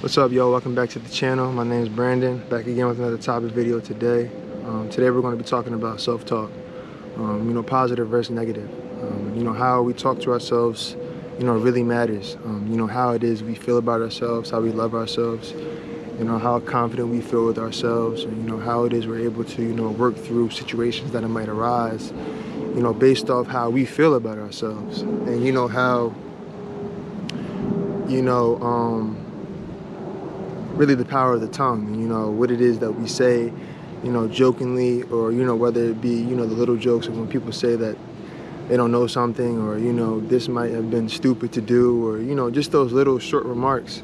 What's up, yo? Welcome back to the channel. My name is Brandon, back again with another topic video today. Today we're going to be talking about self-talk, positive versus negative. How we talk to ourselves, really matters. How it is we feel about ourselves, how we love ourselves, how confident we feel with ourselves, and, how it is we're able to, work through situations that might arise, based off how we feel about ourselves. And, how, you know, um, really the power of the tongue, and what it is that we say, jokingly, or whether it be the little jokes of when people say that they don't know something, or this might have been stupid to do, or just those little short remarks,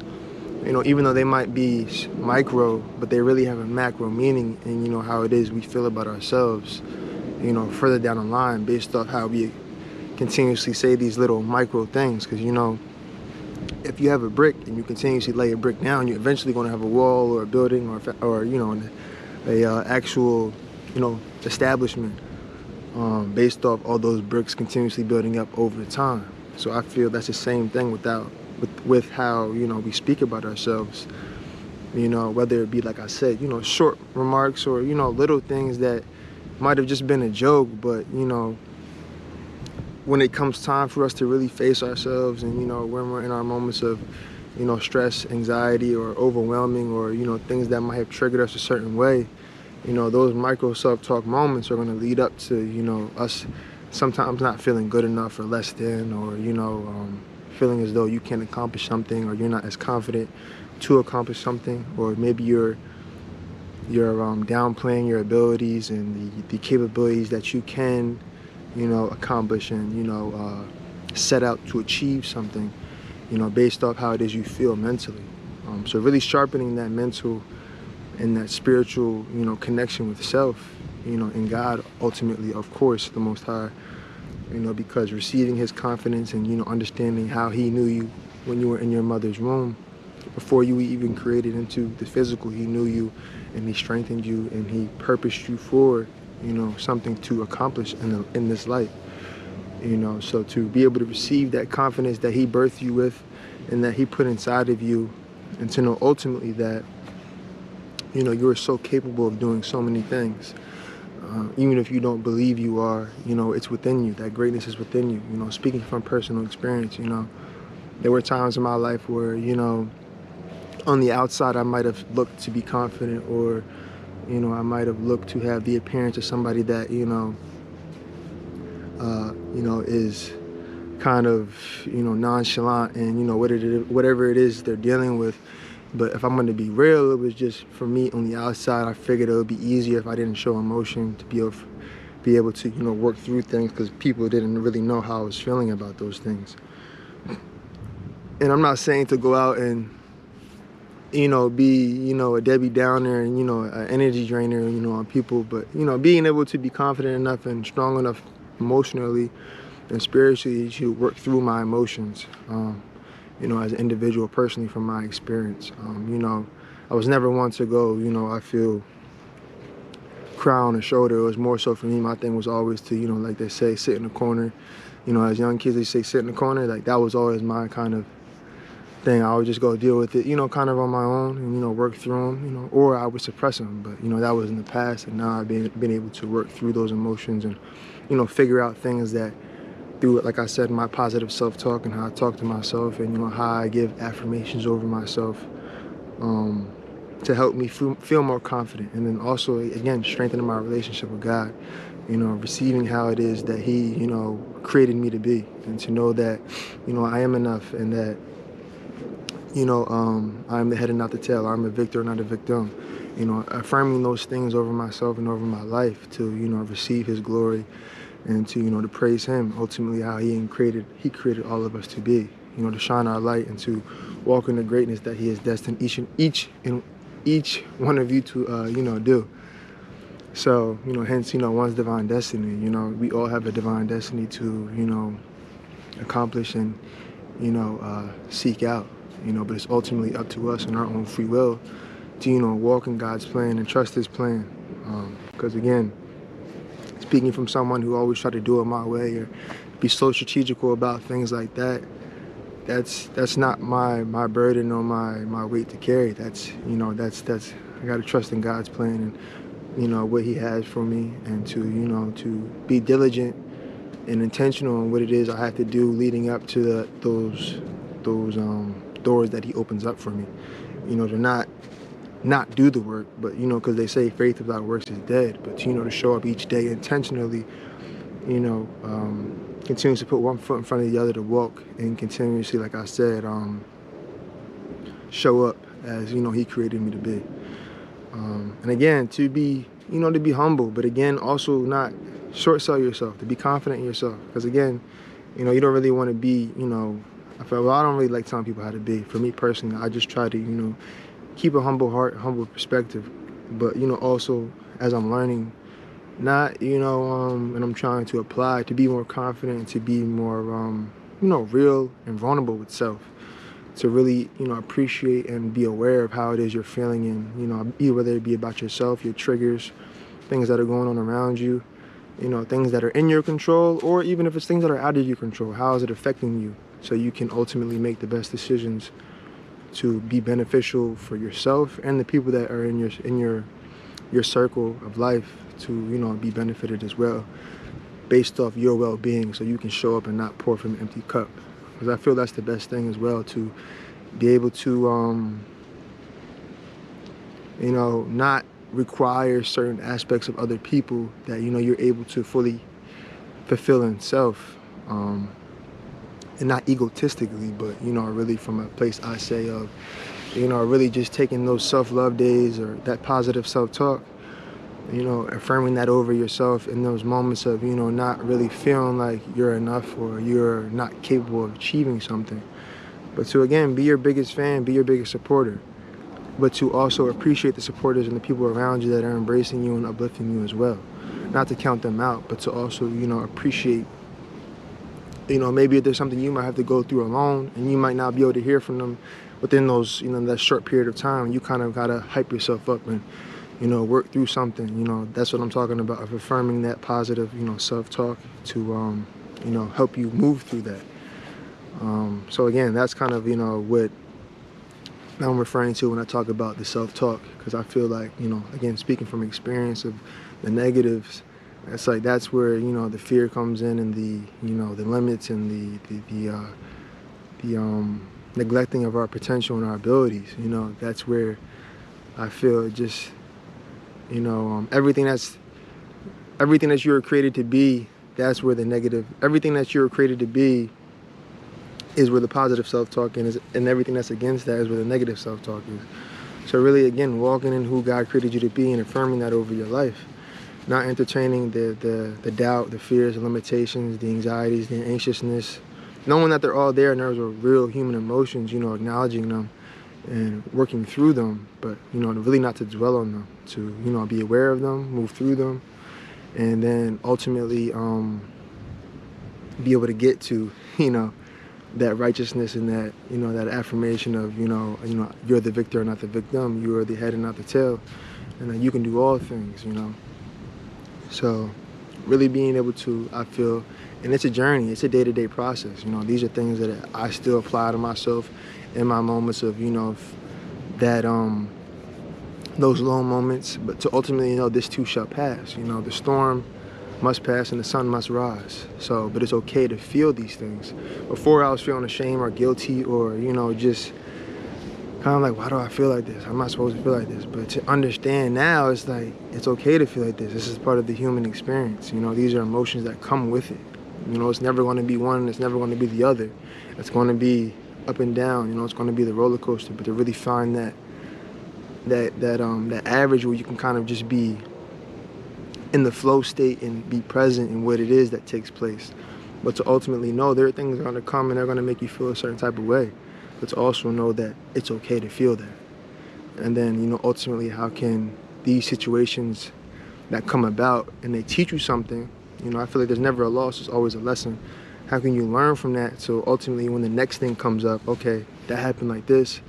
even though they might be micro, but they really have a macro meaning, and how it is we feel about ourselves, further down the line, based off how we continuously say these little micro things. Because if you have a brick and you continuously lay a brick down, you're eventually going to have a wall or a building or actual establishment, based off all those bricks continuously building up over time. So I feel that's the same thing with how we speak about ourselves, whether it be, like I said, short remarks, or little things that might have just been a joke, but when it comes time for us to really face ourselves, and when we're in our moments of stress, anxiety, or overwhelming, or things that might have triggered us a certain way, those micro self-talk moments are going to lead up to us sometimes not feeling good enough, or less than, or feeling as though you can't accomplish something, or you're not as confident to accomplish something, or maybe you're downplaying your abilities and the capabilities that you can accomplish, and set out to achieve something, based off how it is you feel mentally. So really sharpening that mental and that spiritual, connection with self, and God, ultimately, of course, the Most High, because receiving His confidence, and understanding how He knew you when you were in your mother's womb, before you were even created into the physical. He knew you, and He strengthened you, and He purposed you for something to accomplish in this life. So to be able to receive that confidence that He birthed you with, and that He put inside of you, and to know ultimately that you're so capable of doing so many things, even if you don't believe you are, it's within you. That greatness is within you. Speaking from personal experience, there were times in my life where on the outside I might have looked to be confident, or I might have looked to have the appearance of somebody that is kind of nonchalant, and whatever it is they're dealing with. But if I'm going to be real, it was just, for me, on the outside, I figured it would be easier if I didn't show emotion, to be able to work through things, because people didn't really know how I was feeling about those things. And I'm not saying to go out and be a Debbie Downer, and an energy drainer on people, but being able to be confident enough and strong enough emotionally and spiritually to work through my emotions, as an individual, personally, from my experience. I was never one to go, I feel, cry on the shoulder. It was more so, for me, my thing was always to, like they say, sit in the corner. As young kids, they say sit in the corner. Like, that was always my kind of thing. I would just go deal with it, kind of on my own, and work through them, or I would suppress them. But that was in the past, and now I've been able to work through those emotions, and figure out things that, through, like I said, my positive self-talk, and how I talk to myself, and how I give affirmations over myself, to help me feel more confident. And then also, again, strengthening my relationship with God, receiving how it is that He created me to be, and to know that I am enough, and that I'm the head and not the tail. I'm a victor, not a victim. Affirming those things over myself and over my life, to receive His glory, and to praise Him, ultimately, how He created all of us to be, to shine our light, and to walk in the greatness that He has destined each one of you to do. So hence one's divine destiny. We all have a divine destiny to accomplish, and seek out. But it's ultimately up to us in our own free will to walk in God's plan and trust His plan. Because again, speaking from someone who always tried to do it my way, or be so strategical about things like that, that's not my burden or my weight to carry. That's, you know, that's I gotta trust in God's plan and, you know, what He has for me, and to, you know, to be diligent and intentional on what it is I have to do leading up to those doors that He opens up for me. You know, to not do the work, but, you know, because they say faith without works is dead. But, you know, to show up each day intentionally, you know, continues to put one foot in front of the other to walk, and continuously, like I said, show up as, you know, He created me to be. And again, to be, you know, to be humble, but again, also not short sell yourself, to be confident in yourself. Because again, you know, you don't really want to be, you know, I don't really like telling people how to be. For me personally, I just try to, you know, keep a humble heart, humble perspective. But, you know, also as I'm learning, not, you know, and I'm trying to apply to be more confident, to be more, you know, real and vulnerable with self. To really, you know, appreciate and be aware of how it is you're feeling, and, you know, whether it be about yourself, your triggers, things that are going on around you, you know, things that are in your control, or even if it's things that are out of your control, how is it affecting you? So you can ultimately make the best decisions to be beneficial for yourself and the people that are in your circle of life, to, you know, be benefited as well, based off your well-being, so you can show up and not pour from an empty cup. Because I feel that's the best thing as well, to be able to, you know, not require certain aspects of other people that, you know, you're able to fully fulfill in self, and not egotistically, but, you know, really from a place, I say, of, you know, really just taking those self-love days or that positive self-talk, you know, affirming that over yourself in those moments of, you know, not really feeling like you're enough or you're not capable of achieving something. But to, again, be your biggest fan, be your biggest supporter. But to also appreciate the supporters and the people around you that are embracing you and uplifting you as well. Not to count them out, but to also, you know, appreciate, you know, maybe if there's something you might have to go through alone and you might not be able to hear from them within those, you know, that short period of time, you kind of gotta hype yourself up and, you know, work through something. You know, that's what I'm talking about, of affirming that positive, you know, self-talk to, you know, help you move through that. So again, that's kind of, you know, what I'm referring to when I talk about the self-talk, because I feel like, you know, again, speaking from experience of the negatives, it's like that's where, you know, the fear comes in, and the, you know, the limits, and the neglecting of our potential and our abilities. You know, that's where I feel just, you know, everything that you were created to be, that's where the negative, everything that you were created to be is where the positive self-talk is, and everything that's against that is where the negative self-talk is. So really, again, walking in who God created you to be and affirming that over your life. Not entertaining the doubt, the fears, the limitations, the anxieties, the anxiousness. Knowing that they're all there and those are real human emotions, you know, acknowledging them and working through them, but, you know, really not to dwell on them, to, you know, be aware of them, move through them, and then ultimately be able to get to, you know, that righteousness and that, you know, that affirmation of, you know, you're the victor, not the victim. You are the head and not the tail, and that you can do all things, you know. So really being able to, I feel, and it's a journey, it's a day-to-day process. You know, these are things that I still apply to myself in my moments of, you know, that those low moments, but to ultimately, you know, this too shall pass. You know, the storm must pass and the sun must rise. So, but it's okay to feel these things. Before I was feeling ashamed or guilty, or, you know, just kind of like, why do I feel like this? I'm not supposed to feel like this. But to understand now, it's like, it's okay to feel like this. This is part of the human experience. You know, these are emotions that come with it. You know, it's never going to be one, it's never going to be the other. It's going to be up and down, you know, it's going to be the roller coaster. But to really find that average where you can kind of just be in the flow state and be present in what it is that takes place. But to ultimately know there are things that are going to come and they're going to make you feel a certain type of way. But to also know that it's okay to feel that. And then, you know, ultimately, how can these situations that come about and they teach you something, you know, I feel like there's never a loss, there's always a lesson. How can you learn from that? So ultimately, when the next thing comes up, okay, that happened like this.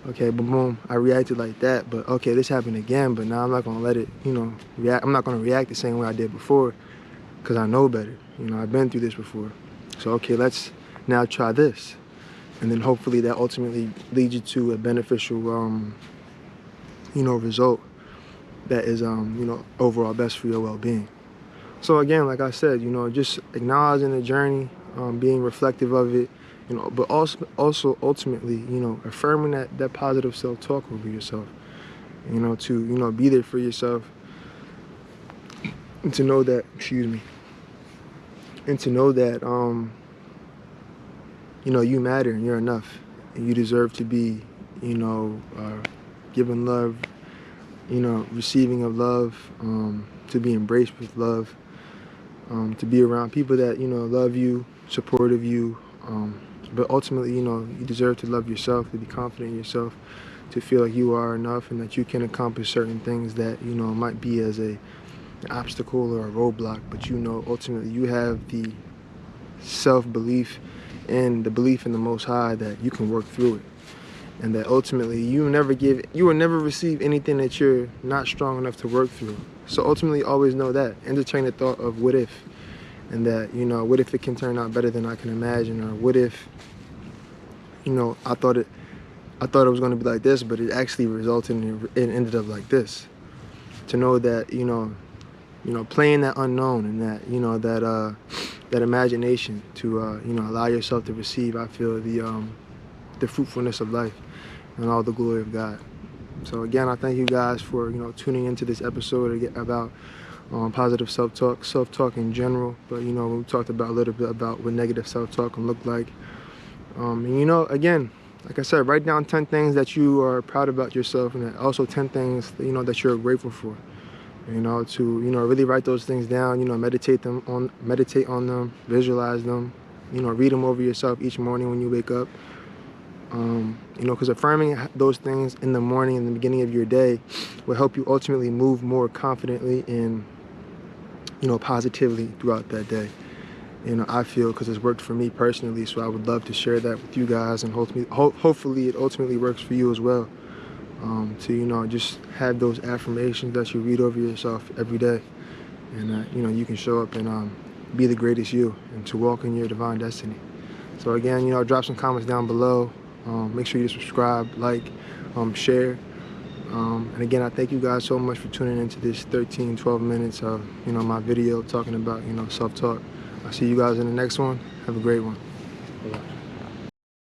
Okay, boom, boom, I reacted like that, but okay, this happened again, but now I'm not gonna let it, you know, react. I'm not gonna react the same way I did before, because I know better. You know, I've been through this before. So okay, let's now try this. and then hopefully that ultimately leads you to a beneficial, result that is, overall best for your well-being. So again, like I said, just acknowledging the journey, being reflective of it, but also ultimately, affirming that positive self-talk over yourself, to, be there for yourself, and to know that, and to know that, you matter and you're enough, and you deserve to be, given love, receiving of love, to be embraced with love, to be around people that, love you, supportive you, but ultimately, you deserve to love yourself, to be confident in yourself, to feel like you are enough and that you can accomplish certain things that, might be as an obstacle or a roadblock, but ultimately you have the self-belief and the belief in the Most High that you can work through it. And that ultimately you will never receive anything that you're not strong enough to work through. So ultimately always know that. Entertain the thought of what if, and that, what if it can turn out better than I can imagine, or what if, I thought it was going to be like this, but it actually resulted in it ended up like this. To know that, playing that unknown and that, that imagination to, allow yourself to receive, I feel, the fruitfulness of life and all the glory of God. So again, I thank you guys for, tuning into this episode about positive self-talk in general. But, we talked about a little bit about what negative self-talk can look like. And, again, like I said, write down 10 things that you are proud about yourself, and also 10 things, that you're grateful for. To, really write those things down, meditate on them, visualize them, read them over yourself each morning when you wake up. Because affirming those things in the morning, in the beginning of your day, will help you ultimately move more confidently and, positively throughout that day. I feel, because it's worked for me personally, so I would love to share that with you guys, and hopefully it ultimately works for you as well. To, just have those affirmations that you read over yourself every day, and you can show up and be the greatest you, and to walk in your divine destiny. So again, drop some comments down below. Make sure you subscribe, like, share. And again, I thank you guys so much for tuning into this 12 minutes of, my video talking about, self-talk. I'll see you guys in the next one. Have a great one. Bye-bye.